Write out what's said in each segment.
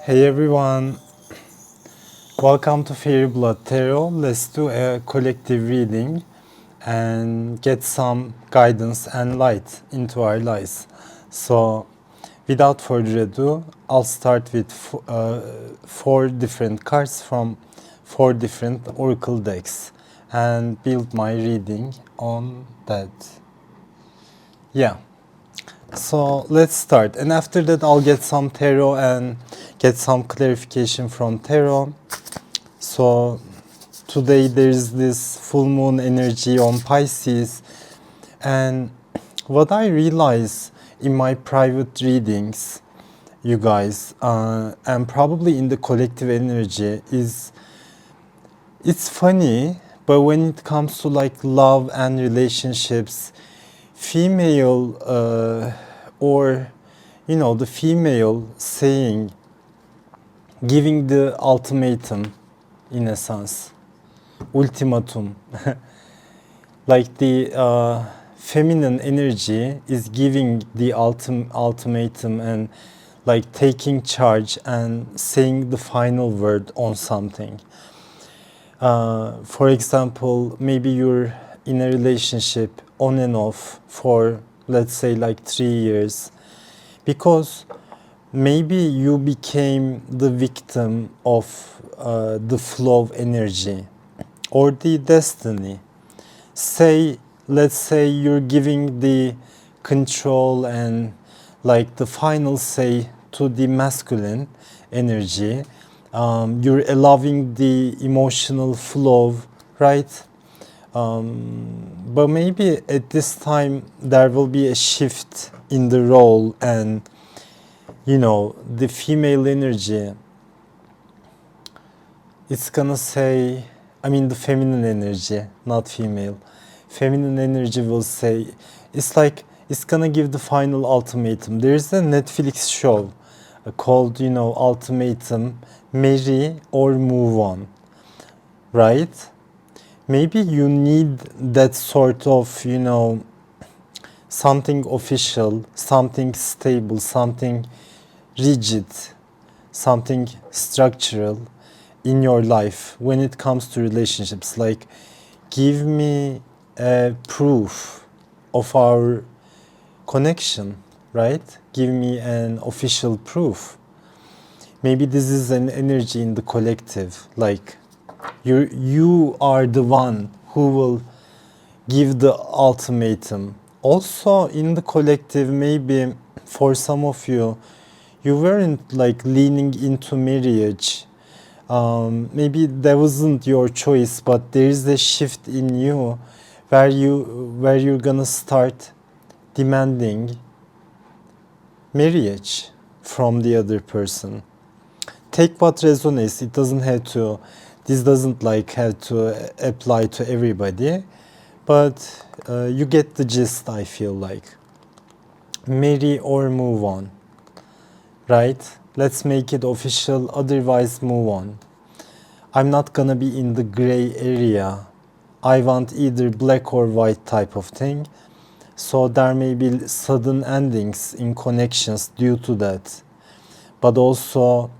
Hey everyone, welcome to Fairy Blood Tarot. Let's do a collective reading and get some guidance and light into our lives. So, without further ado, I'll start with four different cards from four different oracle decks and build my reading on that. Yeah. So let's start, and after that I'll get some tarot and get some clarification from tarot. So today there's this full moon energy on Pisces, and what I realize in my private readings, you guys, and probably in the collective energy, is it's funny, but when it comes to like love and relationships, female or the female saying, giving the ultimatum, in a sense, ultimatum, like the feminine energy is giving the ultimatum and like taking charge and saying the final word on something. For example, maybe you're in a relationship on and off for, let's say, like 3 years, because maybe you became the victim of the flow of energy or the destiny. Let's say you're giving the control and like the final say to the masculine energy. You're allowing the emotional flow, right? But maybe at this time there will be a shift in the role, and the female energy, it's gonna say, the feminine energy, not female. Feminine energy will say, it's like, it's gonna give the final ultimatum. There's a Netflix show called, Ultimatum, Marry or Move On, right? Maybe you need that sort of, something official, something stable, something rigid, something structural in your life when it comes to relationships. Like, give me a proof of our connection, right? Give me an official proof. Maybe this is an energy in the collective, like you are the one who will give the ultimatum. Also in the collective, maybe for some of you, you weren't like leaning into marriage. Maybe that wasn't your choice, but there is a shift in you where you're gonna start demanding marriage from the other person. Take what resonates. It doesn't have to, this doesn't like have to apply to everybody, but you get the gist, I feel like. Marry or move on, right? Let's make it official, otherwise move on. I'm not gonna be in the gray area. I want either black or white type of thing. So there may be sudden endings in connections due to that. But also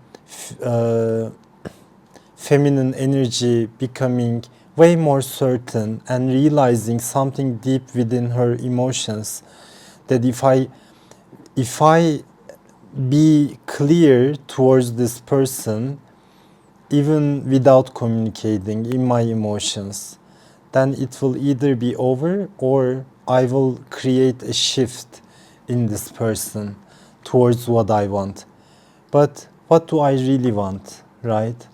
feminine energy becoming way more certain and realizing something deep within her emotions, that if I be clear towards this person, even without communicating in my emotions, then it will either be over or I will create a shift in this person towards what I want. But what do I really want, right?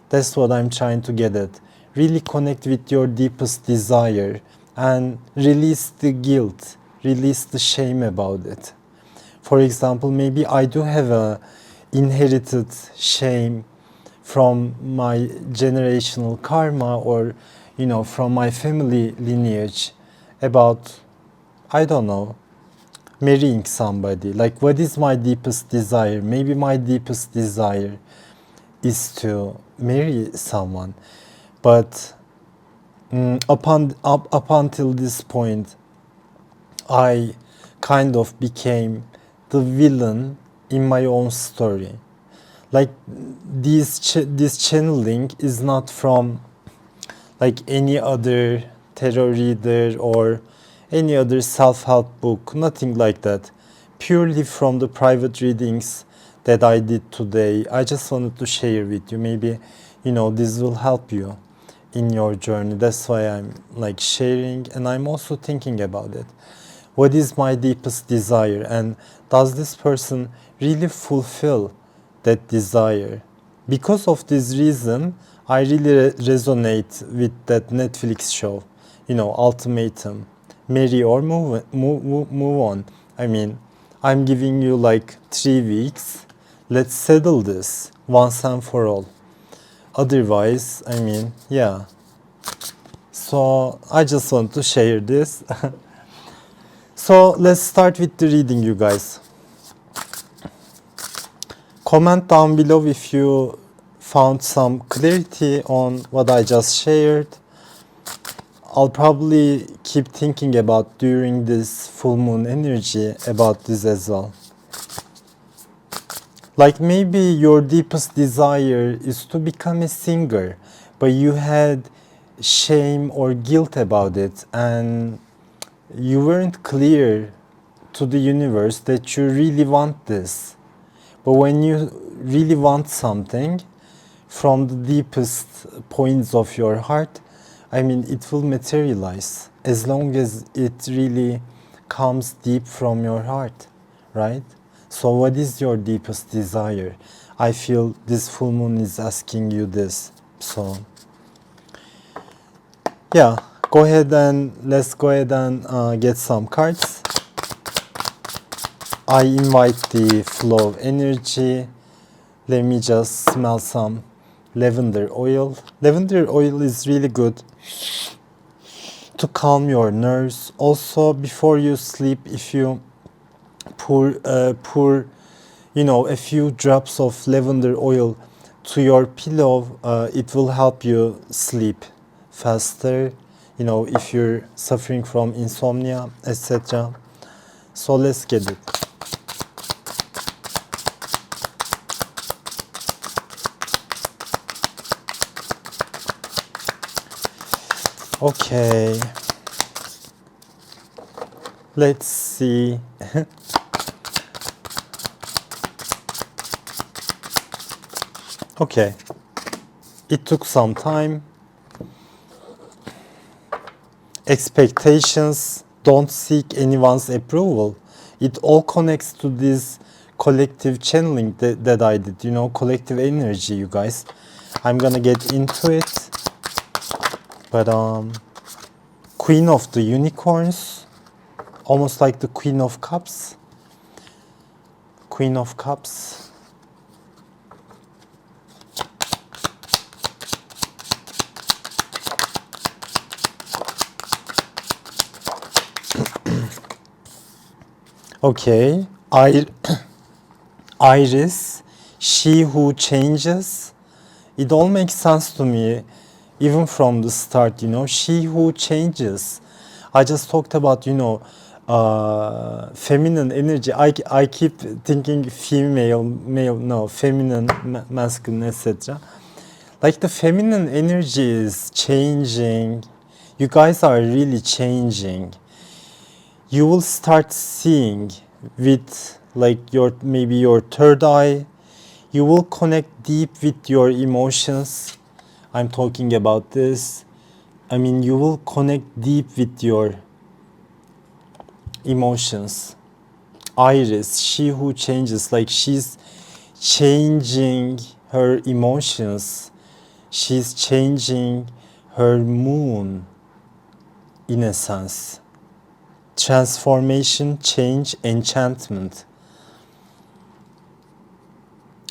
That's what I'm trying to get at. Really connect with your deepest desire and release the guilt, release the shame about it. For example, maybe I do have a inherited shame from my generational karma, or from my family lineage, about, I don't know, marrying somebody. Like, what is my deepest desire? Maybe my deepest desire is to marry someone, but up until this point, I kind of became the villain in my own story. Like this channeling is not from like any other tarot reader or any other self-help book, nothing like that. Purely from the private readings that I did today. I just wanted to share with you. Maybe, this will help you in your journey. That's why I'm like sharing, and I'm also thinking about it. What is my deepest desire, and does this person really fulfill that desire? Because of this reason, I really resonate with that Netflix show, Ultimatum. Marry or move on. I mean, I'm giving you like 3 weeks. Let's settle this once and for all. Otherwise, I mean, yeah. So I just want to share this. So let's start with the reading, you guys. Comment down below if you found some clarity on what I just shared. I'll probably keep thinking about during this full moon energy about this as well. Like maybe your deepest desire is to become a singer, but you had shame or guilt about it, and you weren't clear to the universe that you really want this. But when you really want something from the deepest points of your heart, I mean, it will materialize as long as it really comes deep from your heart, right? So what is your deepest desire? I feel this full moon is asking you this. So yeah, let's go ahead and get some cards. I invite the flow of energy. Let me just smell some lavender oil. Lavender oil is really good to calm your nerves. Also, before you sleep, if you pour a few drops of lavender oil to your pillow, it will help you sleep faster, if you're suffering from insomnia, etc. So let's get it. Okay, let's see. Okay, it took some time. Expectations, don't seek anyone's approval. It all connects to this collective channeling that I did, collective energy, you guys. I'm gonna get into it. But Queen of the Unicorns, almost like the Queen of Cups. Queen of Cups. Okay, Iris, she who changes. It all makes sense to me. Even from the start, she who changes. I just talked about, feminine energy. I keep thinking female, male, no, feminine, masculine, etc. Like the feminine energy is changing. You guys are really changing. You will start seeing with like maybe your third eye. You will connect deep with your emotions. I'm talking about this. I mean, you will connect deep with your emotions. Iris, she who changes, like she's changing her emotions. She's changing her moon, in a sense. Transformation, change, enchantment.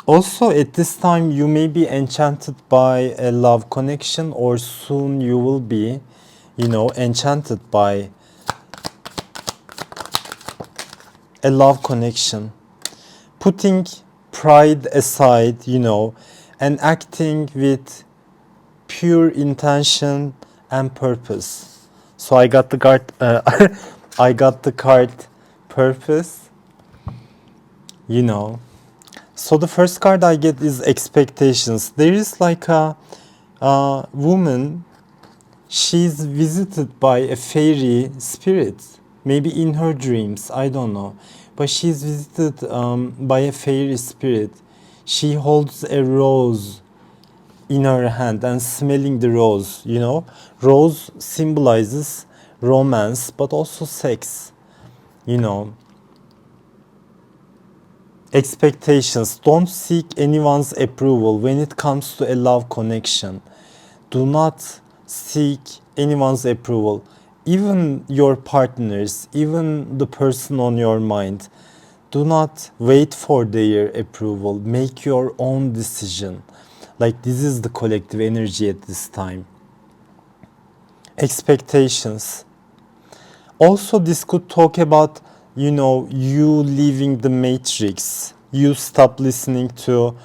Also, at this time, you may be enchanted by a love connection, or soon you will be, enchanted by a love connection. Putting pride aside, and acting with pure intention and purpose. So I got the card, I got the card purpose, So the first card I get is expectations. There is like a woman, she's visited by a fairy spirit, maybe in her dreams, I don't know. But she's visited by a fairy spirit. She holds a rose in her hand and smelling the rose, you know. Rose symbolizes romance, but also sex, you know. Expectations. Don't seek anyone's approval when it comes to a love connection. Do not seek anyone's approval. Even your partners, even the person on your mind. Do not wait for their approval. Make your own decision. Like, this is the collective energy at this time. Expectations. Also, this could talk about, you know, you leaving the matrix. You stop listening to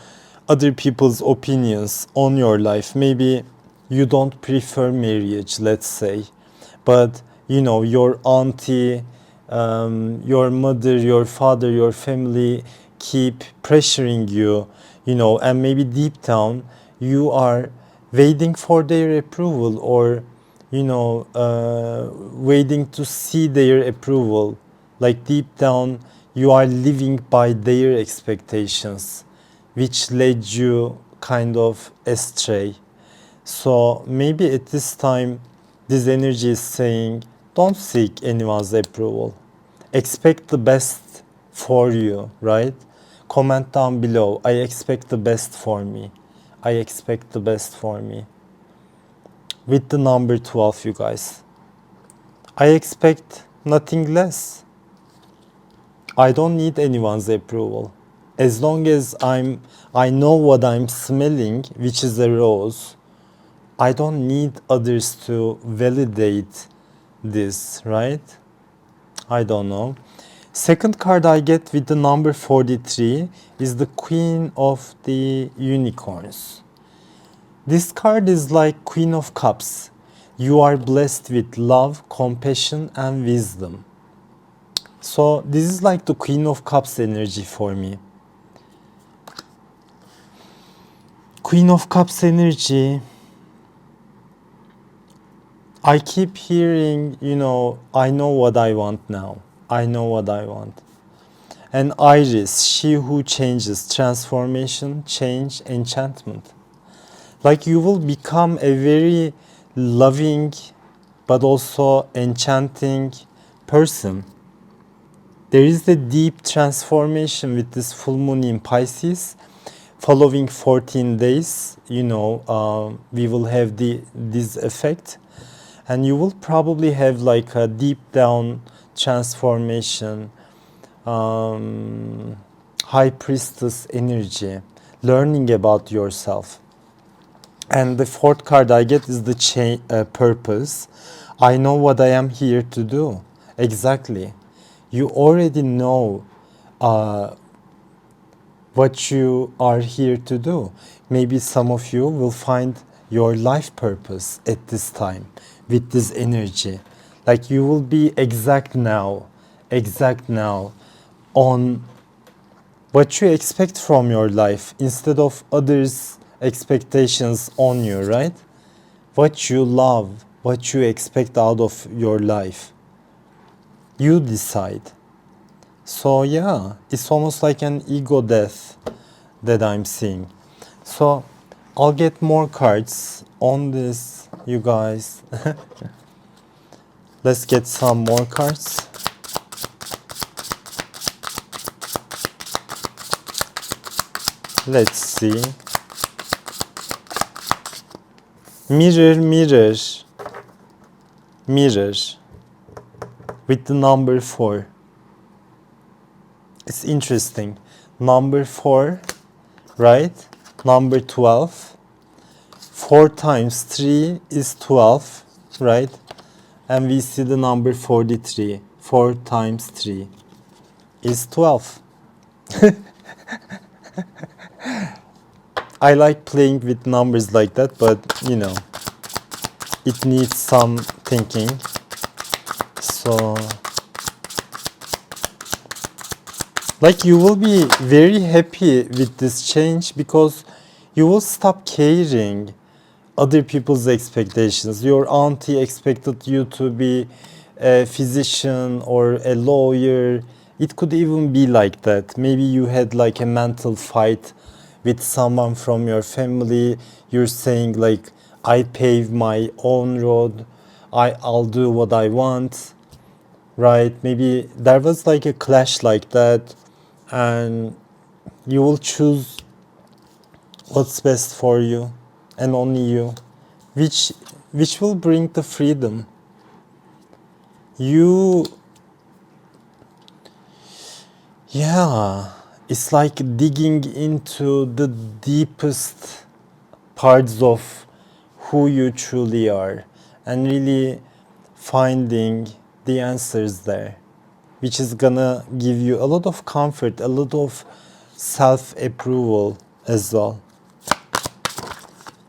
other people's opinions on your life. Maybe you don't prefer marriage, let's say, but you know, your auntie, your mother, your father, your family keep pressuring you, you know, and maybe deep down you are waiting for their approval, or you know, waiting to see their approval. Like, deep down you are living by their expectations, which led you kind of astray. So maybe at this time this energy is saying, don't seek anyone's approval. Expect the best for you, right? Comment down below, I expect the best for me. I expect the best for me. With the number 12, you guys. I expect nothing less. I don't need anyone's approval. As long as I know what I'm smelling, which is a rose, I don't need others to validate this, right? I don't know. Second card I get with the number 43 is the Queen of the Unicorns. This card is like Queen of Cups. You are blessed with love, compassion, and wisdom. So this is like the Queen of Cups energy for me. Queen of Cups energy. I keep hearing, you know, I know what I want now. I know what I want. And Iris, she who changes, transformation, change, enchantment. Like, you will become a very loving but also enchanting person. There is a deep transformation with this full moon in Pisces. Following 14 days, you know, we will have this effect. And you will probably have like a deep down transformation, high priestess energy, learning about yourself. And the fourth card I get is the purpose. I know what I am here to do. Exactly. You already know what you are here to do. Maybe some of you will find your life purpose at this time with this energy. Like, you will be exact now on what you expect from your life instead of others' expectations on you, right? What you love, what you expect out of your life. You decide. So yeah, it's almost like an ego death that I'm seeing. So I'll get more cards on this, you guys. Let's get some more cards. Let's see. Mirror, mirror, mirror. With the number 4. It's interesting. Number 4, right? Number 12. 4 times 3 is 12, right? And we see the number 43. 4 times 3 is 12. I like playing with numbers like that, but you know, it needs some thinking. So Like you will be very happy with this change because you will stop caring other people's expectations. Your auntie expected you to be a physician or a lawyer. It could even be like that. Maybe you had like a mental fight with someone from your family. You're saying like, I pave my own road. I'll do what I want, right? Maybe there was like a clash like that, and you will choose what's best for you and only you, which will bring the freedom. You, yeah, it's like digging into the deepest parts of who you truly are and really finding the answers there, which is gonna give you a lot of comfort, a lot of self-approval as well.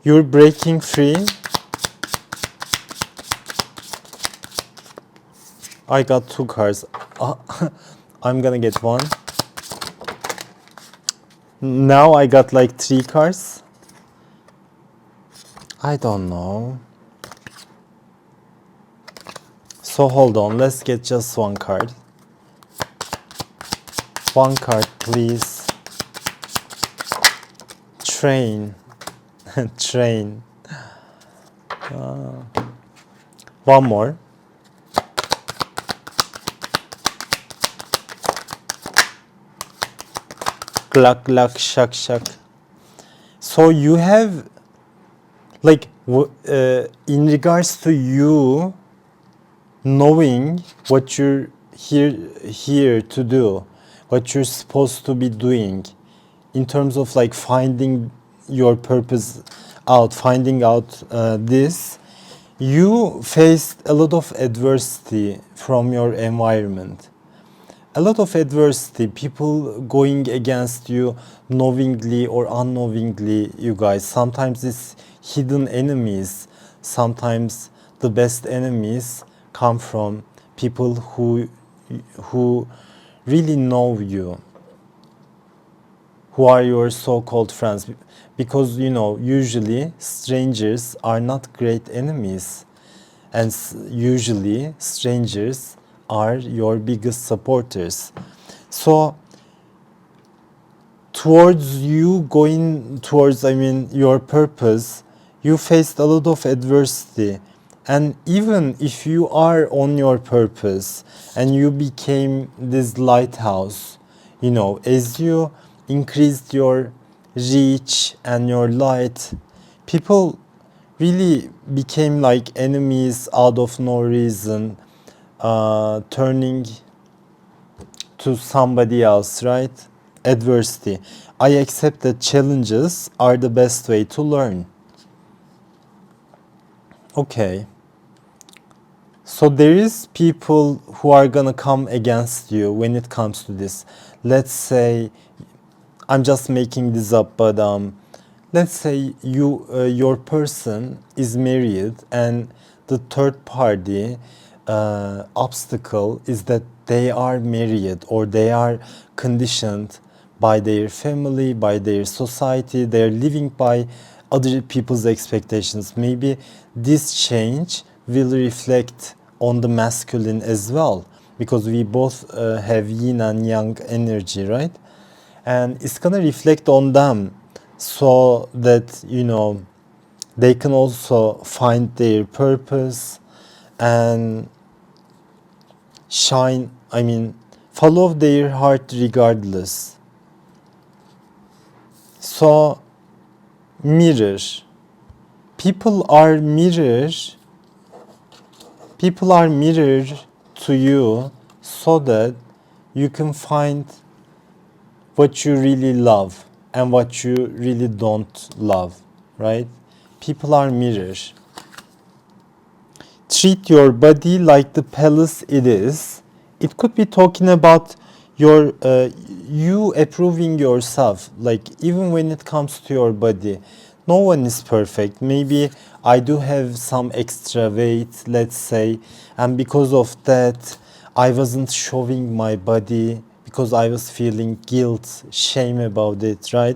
You're breaking free. I got 2 cards. I'm gonna get 1. Now I got like 3 cards. I don't know. So hold on, let's get just 1 card. 1 card, please. Train. Train. 1 more. Glak glak shak shak. So you have like in regards to you knowing what you're here to do, what you're supposed to be doing, in terms of like finding your purpose out, finding out this, you faced a lot of adversity from your environment. A lot of adversity, people going against you knowingly or unknowingly, you guys. Sometimes it's hidden enemies. Sometimes the best enemies come from people who really know you, who are your so-called friends. Because, you know, usually strangers are not great enemies. And usually strangers are your biggest supporters. So towards you going towards, your purpose, you faced a lot of adversity. And even if you are on your purpose and you became this lighthouse, you know, as you increased your reach and your light, people really became like enemies out of no reason, turning to somebody else, right? Adversity. I accept that challenges are the best way to learn. Okay. So there is people who are gonna come against you when it comes to this. Let's say, I'm just making this up, but let's say your person is married and the third party obstacle is that they are married or they are conditioned by their family, by their society, they're living by other people's expectations. Maybe this change will reflect on the masculine as well, because we both have yin and yang energy, right? And it's gonna reflect on them so that, you know, they can also find their purpose and shine, follow their heart regardless. So, mirror. People are mirror to you so that you can find what you really love and what you really don't love, right? People are mirrors. Treat your body like the palace it is. It could be talking about your you approving yourself, like even when it comes to your body. No one is perfect. Maybe I do have some extra weight, let's say, and because of that I wasn't showing my body because I was feeling guilt, shame about it, right?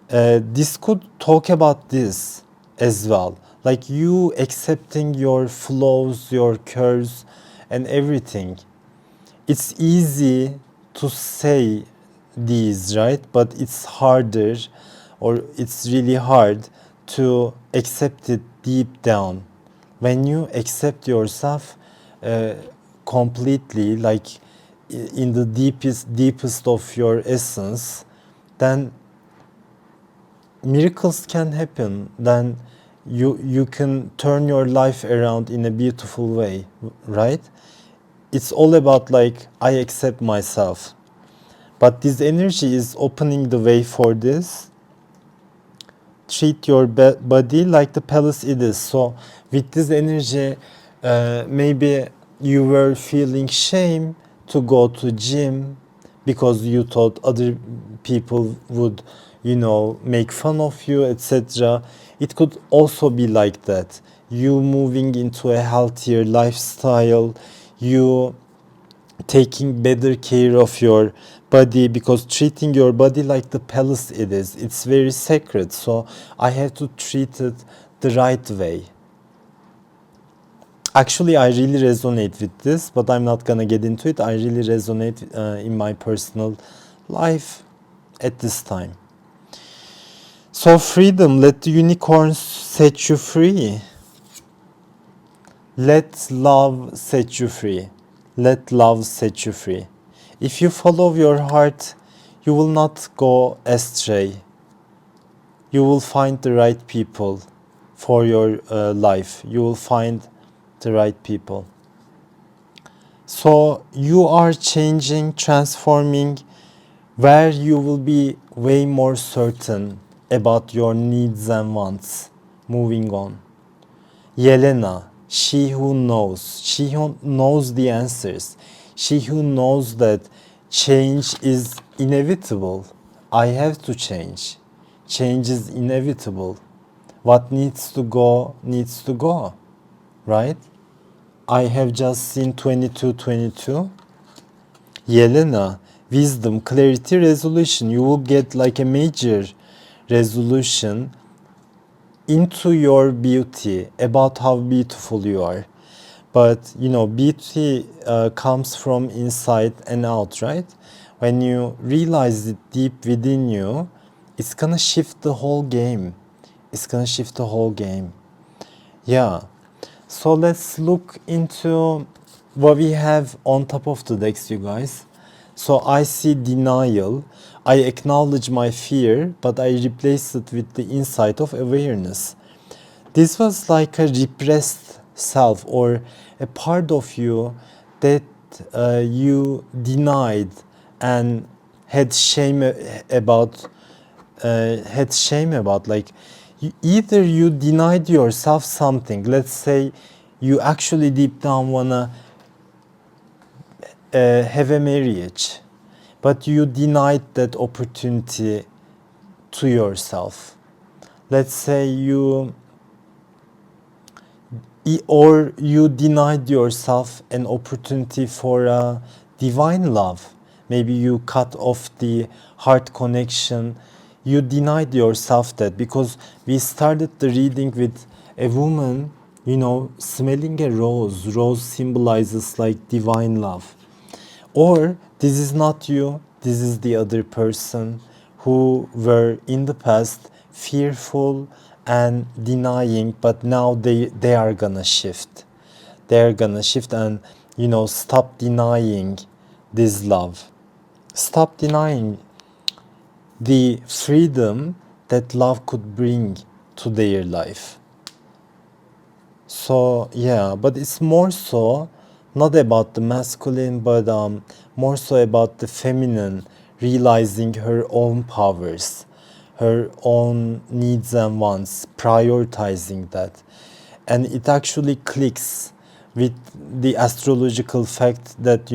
This could talk about this as well. Like you accepting your flaws, your curves, and everything. It's easy to say these, right? But it's harder, or it's really hard to accept it deep down. When you accept yourself completely, like in the deepest of your essence, then miracles can happen. Then you can turn your life around in a beautiful way, right? It's all about like I accept myself. But this energy is opening the way for this. Treat your body like the palace it is. So with this energy, maybe you were feeling shame to go to gym because you thought other people would, make fun of you, etc. It could also be like that. You moving into a healthier lifestyle, you taking better care of your body, because treating your body like the palace it is, it's very sacred. So I have to treat it the right way. Actually, I really resonate with this, but I'm not gonna get into it. I really resonate in my personal life at this time. So freedom, let the unicorns set you free. Let love set you free. Let love set you free. If you follow your heart, you will not go astray. You will find the right people for your life. You will find the right people. So you are changing, transforming, where you will be way more certain about your needs and wants. Moving on. Yelena, she who knows the answers, she who knows that change is inevitable. I have to change. Change is inevitable. What needs to go, right? I have just seen 2222. Yelena, wisdom, clarity, resolution. You will get like a major resolution into your beauty, about how beautiful you are. But beauty comes from inside and out, right? When you realize it deep within you, it's gonna shift the whole game. It's gonna shift the whole game. Yeah. So let's look into what we have on top of the decks, you guys. So I see denial. I acknowledge my fear, but I replace it with the insight of awareness. This was like a repressed self, or a part of you that you denied and had shame about. Like either you denied yourself something. Let's say you actually deep down wanna have a marriage, but you denied that opportunity to yourself. Let's say you denied yourself an opportunity for a divine love. Maybe you cut off the heart connection. You denied yourself that, because we started the reading with a woman, smelling a rose. Rose symbolizes like divine love. Or this is not you, this is the other person who were in the past fearful and denying, but now they are gonna shift. They're gonna shift and stop denying this love. Stop denying the freedom that love could bring to their life. So yeah, but it's more so not about the masculine, but more so about the feminine realizing her own powers, her own needs and wants, prioritizing that. And it actually clicks with the astrological fact that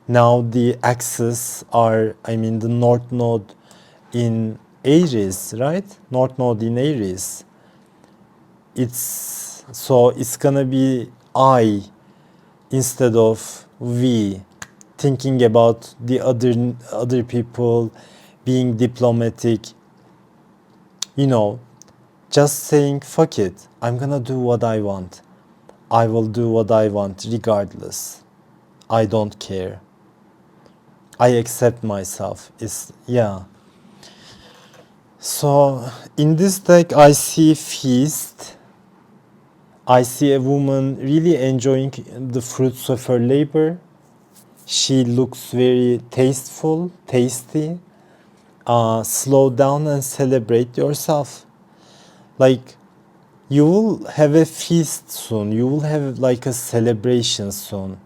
now the axes are, the North Node in Aries, right? North Node in Aries. It's gonna be I instead of we thinking about the other people, being diplomatic, you know, just saying fuck it, I'm gonna do what I want. I will do what I want regardless. I don't care. I accept myself. It's, yeah. So in this deck I see feast. I see a woman really enjoying the fruits of her labor. She looks very tasteful, tasty. Slow down and celebrate yourself. Like, you will have a feast soon. You will have like a celebration soon.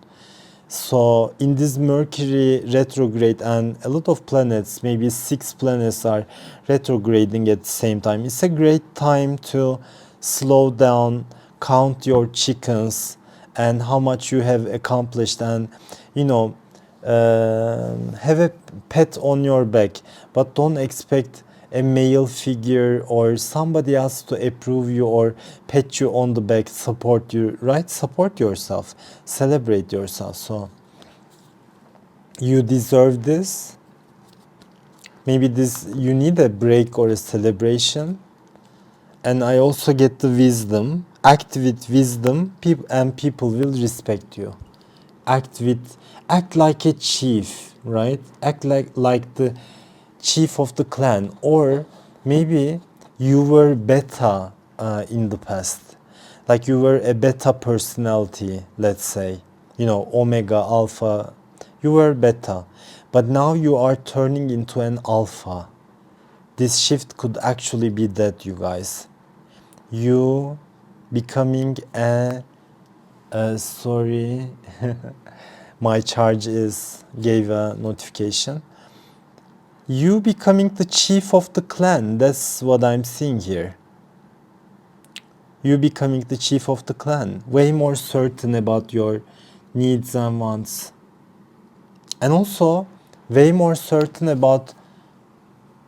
So in this Mercury retrograde and a lot of planets, maybe 6 planets are retrograding at the same time. It's a great time to slow down, count your chickens and how much you have accomplished, and you know, have a pat on your back, but don't expect a male figure or somebody else to approve you or pat you on the back, support you, right? Support yourself, celebrate yourself. So you deserve this. Maybe this, you need a break or a celebration. And I also get the wisdom. Act with wisdom, and people will respect you. Act like a chief, right? Act like the chief of the clan. Or maybe you were beta in the past, like you were a beta personality, let's say, you know, omega, alpha, you were beta, but now you are turning into an alpha. This shift could actually be that, you guys, you becoming sorry, my charge gave a notification. You becoming the chief of the clan. That's what I'm seeing here. You becoming the chief of the clan. Way more certain about your needs and wants. And also way more certain about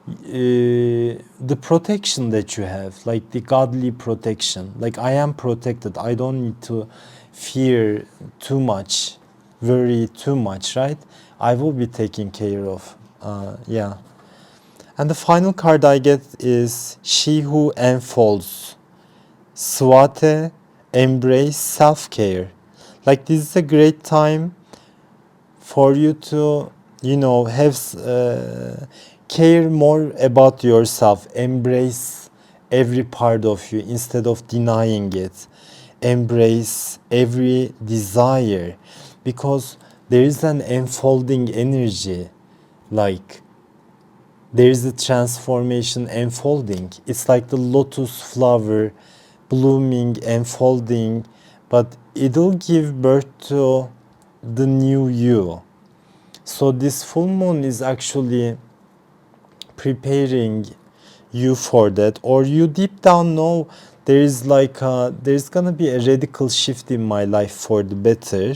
the protection that you have. Like the godly protection. Like, I am protected. I don't need to fear too much. Worry too much, right? I will be taken care of. Yeah. And the final card I get is She Who Unfolds. Swate, embrace self-care. Like, this is a great time for you to, you know, have care more about yourself. Embrace every part of you instead of denying it. Embrace every desire, because there is an unfolding energy. Like, there is a transformation unfolding. It's like the lotus flower blooming, unfolding, but it'll give birth to the new you. So this full moon is actually preparing you for that, or you deep down know there is like there's gonna be a radical shift in my life for the better.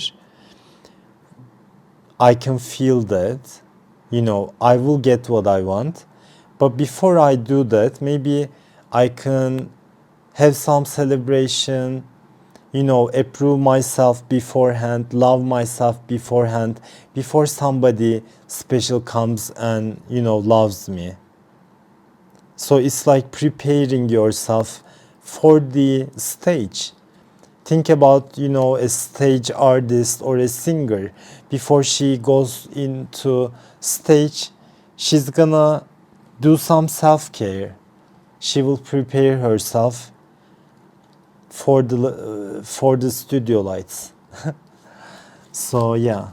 I can feel that, you know, I will get what I want. But before I do that, maybe I can have some celebration, you know, approve myself beforehand, love myself beforehand, before somebody special comes and, you know, loves me. So it's like preparing yourself for the stage. Think about, you know, a stage artist or a singer. Before she goes into stage, she's gonna do some self-care. She will prepare herself for the studio lights. So yeah,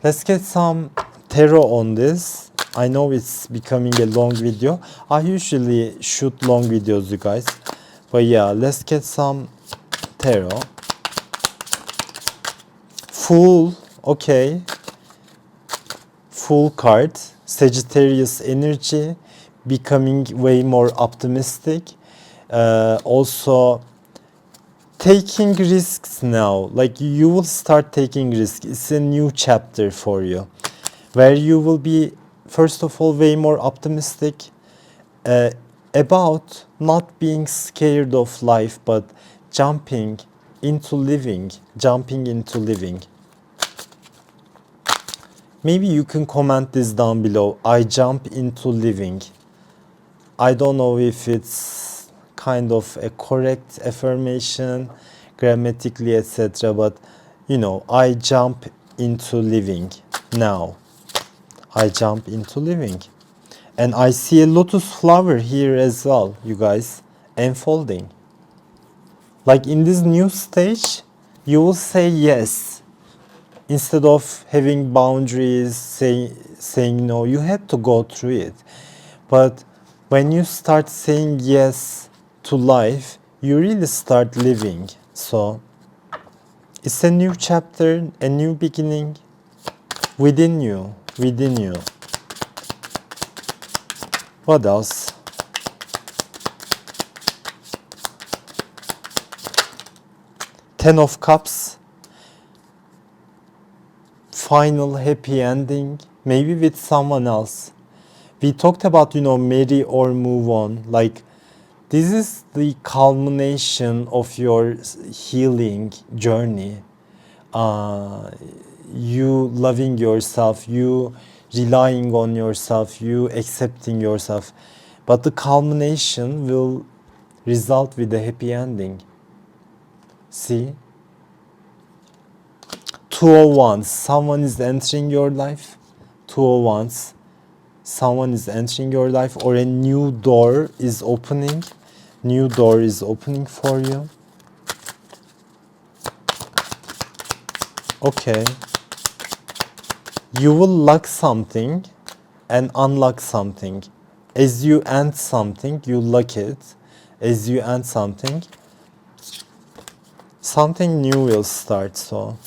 let's get some tarot on this. I know it's becoming a long video. I usually shoot long videos, you guys, but yeah, let's get some tarot. Fool, okay. Fool card, Sagittarius energy, becoming way more optimistic. Also taking risks now. Like, you will start taking risks. It's a new chapter for you, where you will be, first of all, way more optimistic about not being scared of life, but jumping into living. Maybe you can comment this down below. I jump into living. I don't know if it's kind of a correct affirmation, grammatically, etc. But you know, I jump into living now. I jump into living. And I see a lotus flower here as well, you guys, unfolding. Like in this new stage, you will say yes. Instead of having boundaries, saying no, you had to go through it. But when you start saying yes to life, you really start living. So it's a new chapter, a new beginning within you, within you. What else? Ten of Cups. Final happy ending, maybe with someone else. We talked about, you know, marry or move on. Like, this is the culmination of your healing journey. You loving yourself, you relying on yourself, you accepting yourself. But the culmination will result with a happy ending. See? 201s, someone is entering your life. 201s, someone is entering your life, or a new door is opening. New door is opening for you. Okay. You will lock something and unlock something. As you end something, you lock it. As you end something, something new will start. So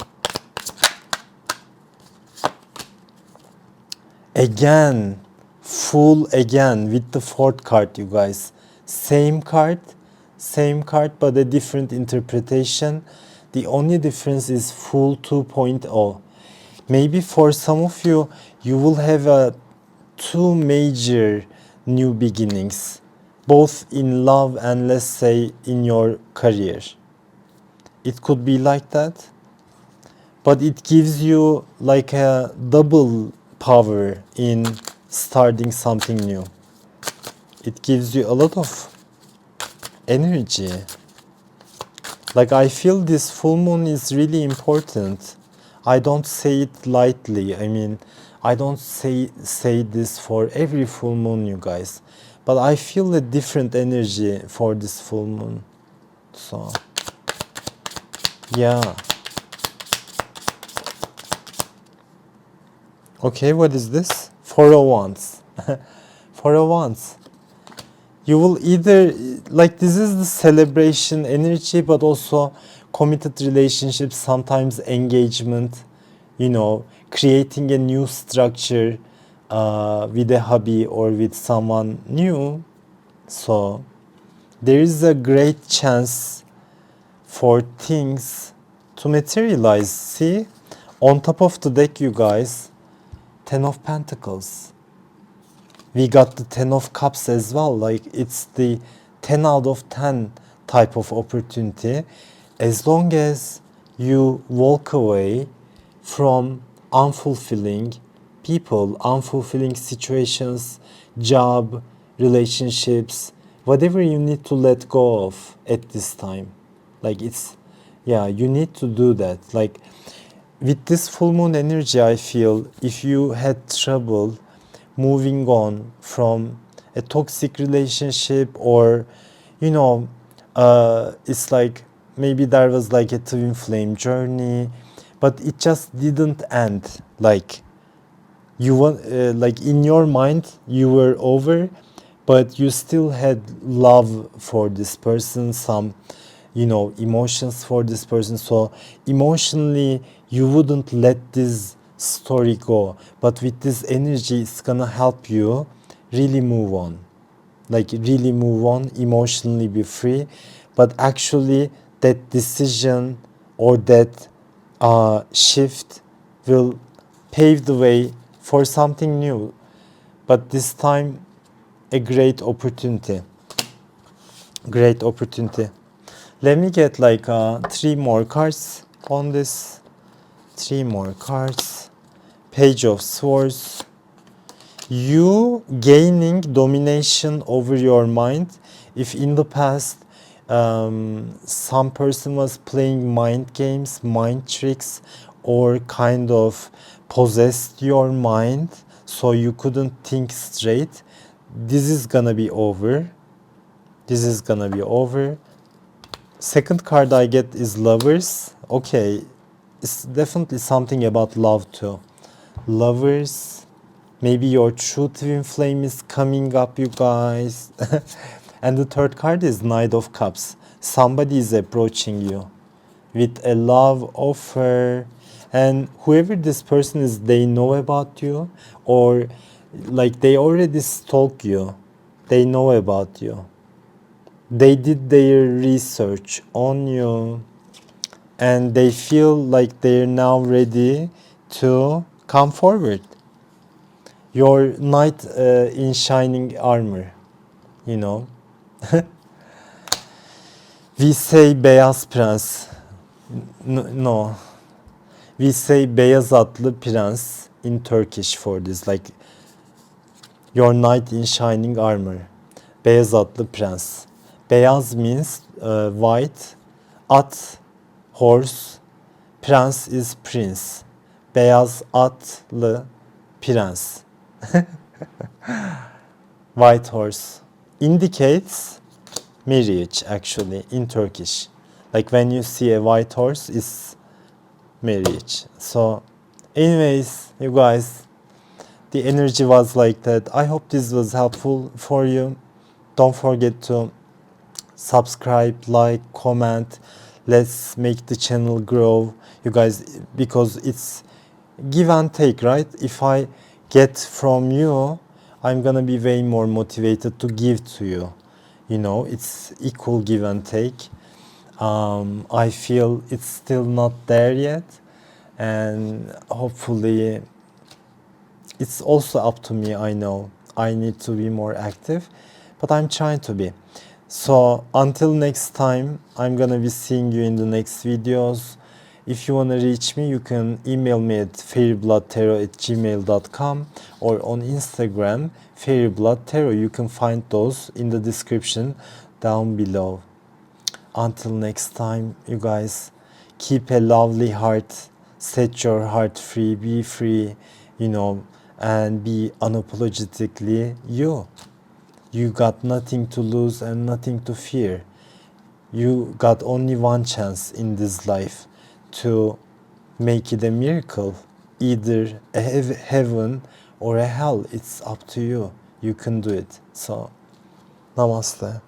again, full again with the fourth card, you guys. Same card, but a different interpretation. The only difference is full 2.0. Maybe for some of you, you will have two major new beginnings, both in love and, let's say, in your career. It could be like that, but it gives you like a double power in starting something new. It gives you a lot of energy. Like, I feel this full moon is really important. I don't say it lightly. I mean, I don't say this for every full moon, you guys. But I feel a different energy for this full moon. So, yeah. Okay, what is this? 401s. 401s. You will either, like, this is the celebration energy, but also committed relationships, sometimes engagement, you know, creating a new structure with a hobby or with someone new. So there is a great chance for things to materialize. See, on top of the deck, you guys, 10 of Pentacles. We got the 10 of Cups as well. Like, it's the 10 out of 10 type of opportunity. As long as you walk away from unfulfilling people, unfulfilling situations, job, relationships, whatever you need to let go of at this time. Like, it's, yeah, you need to do that. Like, with this full moon energy, I feel if you had trouble moving on from a toxic relationship, or, you know, it's like maybe there was like a twin flame journey, but it just didn't end. Like, you want, like, in your mind you were over, but you still had love for this person, some, you know, emotions for this person. So emotionally you wouldn't let this story go, but with this energy it's gonna help you really move on. Like, really move on, emotionally be free. But actually that decision or that shift will pave the way for something new, but this time a great opportunity. Great opportunity. Let me get like 3 more cards on this. 3 more cards. Page of Swords. You gaining domination over your mind. If in the past some person was playing mind games, mind tricks, or kind of possessed your mind so you couldn't think straight, this is gonna be over. This is gonna be over. Second card I get is Lovers. Okay, it's definitely something about love too. Lovers. Maybe your true twin flame is coming up, you guys. And the third card is Knight of Cups. Somebody is approaching you with a love offer. And whoever this person is, they know about you, or like they already stalk you. They know about you. They did their research on you. And they feel like they're now ready to come forward. Your knight in shining armor, you know. We say beyaz prens. No. We say beyaz atlı prens in Turkish for this. Like your knight in shining armor. Beyaz atlı prens. Beyaz means white. At, horse. Prens is prince. Beyaz atlı prens. White horse indicates marriage actually in Turkish. Like when you see a white horse, it's marriage. So anyways, you guys, the energy was like that. I hope this was helpful for you. Don't forget to subscribe, like, comment. Let's make the channel grow, you guys, because it's give and take, right? If I get from you, I'm gonna be way more motivated to give to you. You know, it's equal give and take. I feel it's still not there yet, and hopefully it's also up to me. I know I need to be more active, but I'm trying to be. So until next time, I'm gonna be seeing you in the next videos. If you want to reach me, you can email me at fairybloodtarot@gmail.com or on Instagram, fairybloodtarot. You can find those in the description down below. Until next time, you guys, keep a lovely heart, set your heart free, be free, you know, and be unapologetically you. You got nothing to lose and nothing to fear. You got only one chance in this life to make it a miracle, either a heaven or a hell. It's up to you. You can do it. So, namaste.